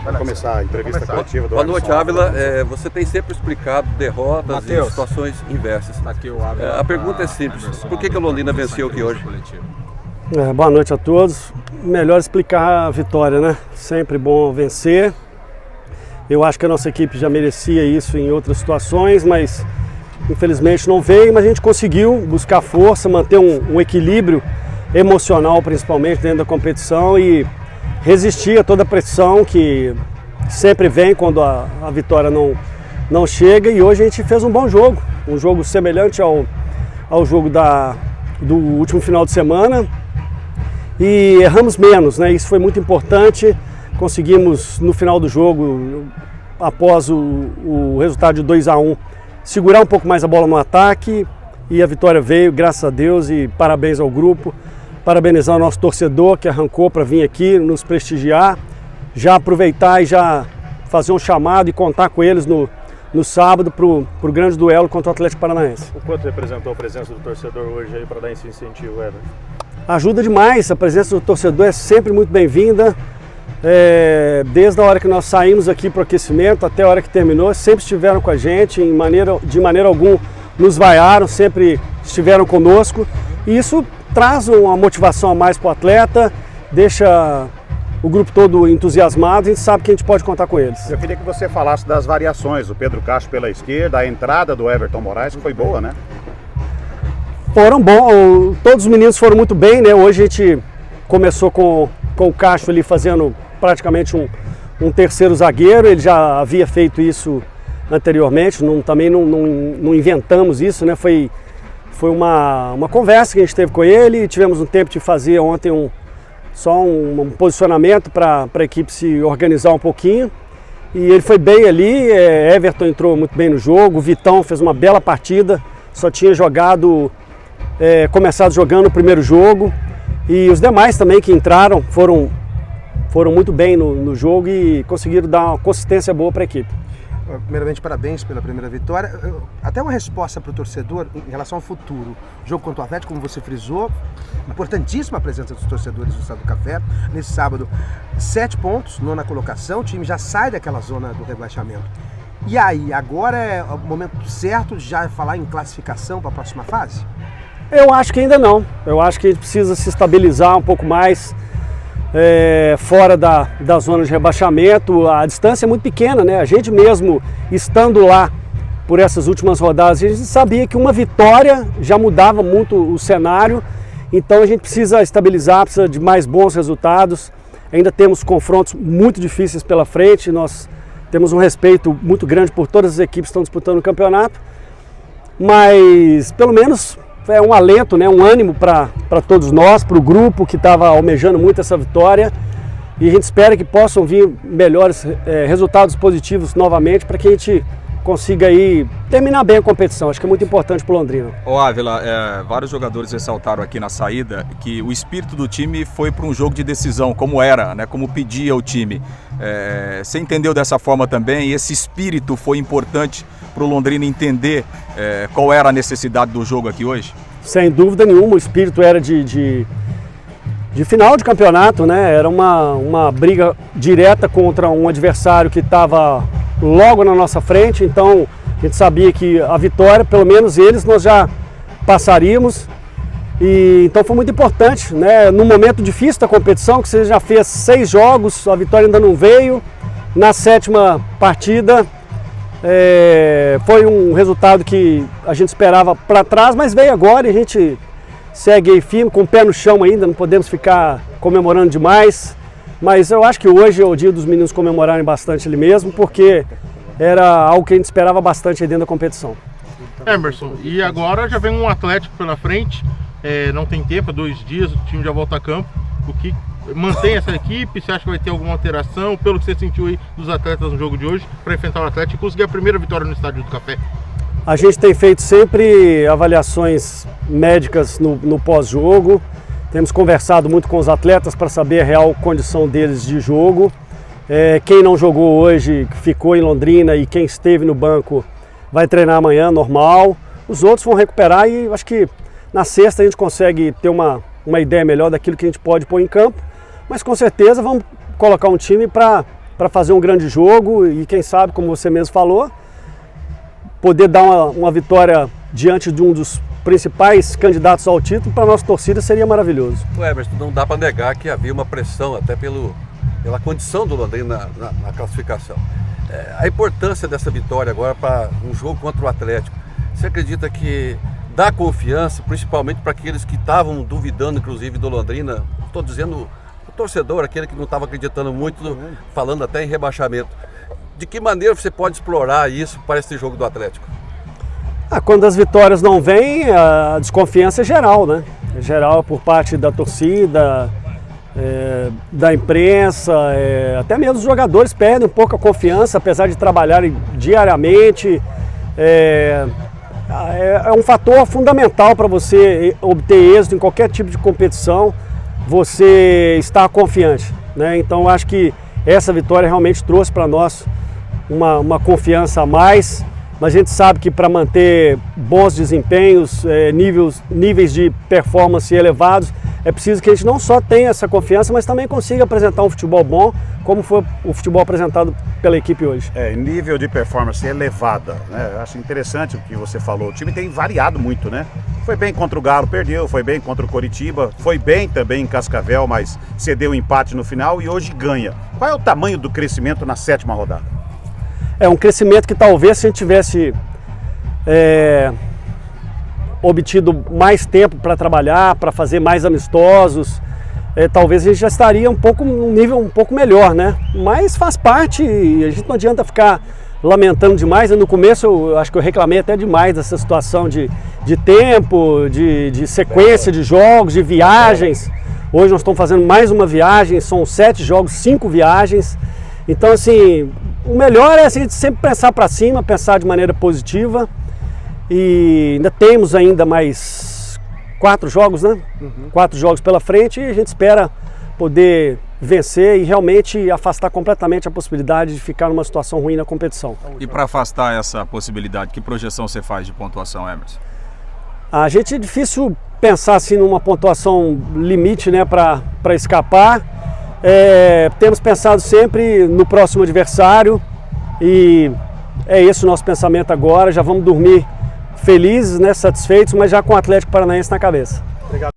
Para começar a entrevista coletiva do Boa noite, Ávila. Você tem sempre explicado derrotas e situações inversas. A pergunta é simples: por que a Londrina venceu aqui hoje? Boa noite a todos. Melhor explicar a vitória, né? Sempre bom vencer. Eu acho que a nossa equipe já merecia isso em outras situações, mas infelizmente não veio. Mas a gente conseguiu buscar força, manter um equilíbrio emocional, principalmente dentro da competição, e resistir a toda a pressão que sempre vem quando a vitória não chega. E hoje a gente fez um bom jogo, um jogo semelhante ao jogo do último final de semana, e erramos menos, né? Isso foi muito importante. Conseguimos no final do jogo, após o resultado de 2-1, segurar um pouco mais a bola no ataque, e a vitória veio, graças a Deus, e parabéns ao grupo. Parabenizar o nosso torcedor que arrancou para vir aqui nos prestigiar, já aproveitar e já fazer um chamado e contar com eles no sábado para o grande duelo contra o Atlético Paranaense. O quanto representou a presença do torcedor hoje aí para dar esse incentivo, Everton? Ajuda demais, a presença do torcedor é sempre muito bem-vinda. Desde a hora que nós saímos aqui para o aquecimento até a hora que terminou, sempre estiveram com a gente, de maneira alguma nos vaiaram, sempre estiveram conosco, e isso traz uma motivação a mais para o atleta, deixa o grupo todo entusiasmado, e a gente sabe que a gente pode contar com eles. Eu queria que você falasse das variações, o Pedro Castro pela esquerda, a entrada do Everton Moraes, que foi boa, né? Foram bons, todos os meninos foram muito bem, né? Hoje a gente começou com o Castro ali fazendo praticamente um terceiro zagueiro. Ele já havia feito isso anteriormente, também não inventamos isso, né? Foi uma conversa que a gente teve com ele, tivemos um tempo de fazer ontem um posicionamento para a equipe se organizar um pouquinho, e ele foi bem ali. Everton entrou muito bem no jogo, o Vitão fez uma bela partida, só tinha começado jogando o primeiro jogo, e os demais também que entraram foram muito bem no jogo e conseguiram dar uma consistência boa para a equipe. Primeiramente, parabéns pela primeira vitória. Até uma resposta para o torcedor em relação ao futuro. O jogo contra o Atlético, como você frisou, importantíssima a presença dos torcedores do Estado do Café. Nesse sábado, 7 pontos, 9ª colocação, o time já sai daquela zona do rebaixamento. E aí, agora é o momento certo de já falar em classificação para a próxima fase? Eu acho que ainda não. Eu acho que a gente precisa se estabilizar um pouco mais fora da zona de rebaixamento. A distância é muito pequena, né? A gente mesmo estando lá por essas últimas rodadas, a gente sabia que uma vitória já mudava muito o cenário. Então a gente precisa estabilizar, precisa de mais bons resultados. Ainda temos confrontos muito difíceis pela frente. Nós temos um respeito muito grande por todas as equipes que estão disputando o campeonato, mas pelo menos é um alento, né, um ânimo para todos nós, para o grupo que estava almejando muito essa vitória, e a gente espera que possam vir melhores resultados positivos novamente, para que a gente consiga aí terminar bem a competição. Acho que é muito importante para o Londrina. Ô Ávila, vários jogadores ressaltaram aqui na saída que o espírito do time foi para um jogo de decisão, como era, né, como pedia o time. Você entendeu dessa forma também? E esse espírito foi importante para o Londrina entender qual era a necessidade do jogo aqui hoje? Sem dúvida nenhuma, o espírito era de final de campeonato, né? Era uma briga direta contra um adversário que estava logo na nossa frente, então a gente sabia que a vitória, pelo menos eles, nós já passaríamos. E então foi muito importante, né? Num momento difícil da competição, que você já fez 6 jogos, a vitória ainda não veio. Na 7ª partida, foi um resultado que a gente esperava para trás, mas veio agora, e a gente segue aí firme, com o pé no chão ainda, não podemos ficar comemorando demais. Mas eu acho que hoje é o dia dos meninos comemorarem bastante ali mesmo, porque era algo que a gente esperava bastante aí dentro da competição. Emerson, e agora já vem um Atlético pela frente, não tem tempo, 2 dias, o time já volta a campo. O que mantém essa equipe? Você acha que vai ter alguma alteração, pelo que você sentiu aí dos atletas no jogo de hoje, para enfrentar o Atlético e conseguir a primeira vitória no Estádio do Café? A gente tem feito sempre avaliações médicas no pós-jogo. Temos conversado muito com os atletas para saber a real condição deles de jogo. Quem não jogou hoje, ficou em Londrina, e quem esteve no banco vai treinar amanhã, normal. Os outros vão recuperar, e acho que na sexta a gente consegue ter uma ideia melhor daquilo que a gente pode pôr em campo. Mas com certeza vamos colocar um time para para fazer um grande jogo e quem sabe, como você mesmo falou, poder dar uma vitória diante de um dos principais candidatos ao título, para a nossa torcida seria maravilhoso. Emerson, não dá para negar que havia uma pressão até pela condição do Londrina na classificação. A importância dessa vitória agora para um jogo contra o Atlético, você acredita que dá confiança, principalmente para aqueles que estavam duvidando, inclusive, do Londrina? Estou dizendo o torcedor, aquele que não estava acreditando muito, falando até em rebaixamento. De que maneira você pode explorar isso para esse jogo do Atlético? Quando as vitórias não vêm, a desconfiança é geral, né? É geral por parte da torcida, da imprensa, até mesmo os jogadores perdem um pouco a confiança, apesar de trabalharem diariamente. É um fator fundamental para você obter êxito em qualquer tipo de competição, você estar confiante, né? Então acho que essa vitória realmente trouxe para nós uma confiança a mais, mas a gente sabe que para manter bons desempenhos, níveis de performance elevados, é preciso que a gente não só tenha essa confiança, mas também consiga apresentar um futebol bom, como foi o futebol apresentado pela equipe hoje. Nível de performance elevada, né? Eu acho interessante o que você falou. O time tem variado muito, né? Foi bem contra o Galo, perdeu, foi bem contra o Coritiba, foi bem também em Cascavel, mas cedeu o empate no final e hoje ganha. Qual é o tamanho do crescimento na 7ª rodada? É um crescimento que talvez se a gente tivesse obtido mais tempo para trabalhar, para fazer mais amistosos, talvez a gente já estaria num nível um pouco melhor, né? Mas faz parte e a gente não adianta ficar lamentando demais. No começo eu acho que eu reclamei até demais dessa situação de tempo, de sequência de jogos, de viagens. Hoje nós estamos fazendo mais uma viagem, são 7 jogos, 5 viagens. Então assim, o melhor é a gente sempre pensar para cima, pensar de maneira positiva. E ainda temos mais 4 jogos, né? 4 jogos pela frente e a gente espera poder vencer e realmente afastar completamente a possibilidade de ficar numa situação ruim na competição. E para afastar essa possibilidade, que projeção você faz de pontuação, Emerson? A gente é difícil pensar assim numa pontuação limite, né, para escapar. Temos pensado sempre no próximo adversário e é esse o nosso pensamento agora. Já vamos dormir felizes, né, satisfeitos, mas já com o Atlético Paranaense na cabeça.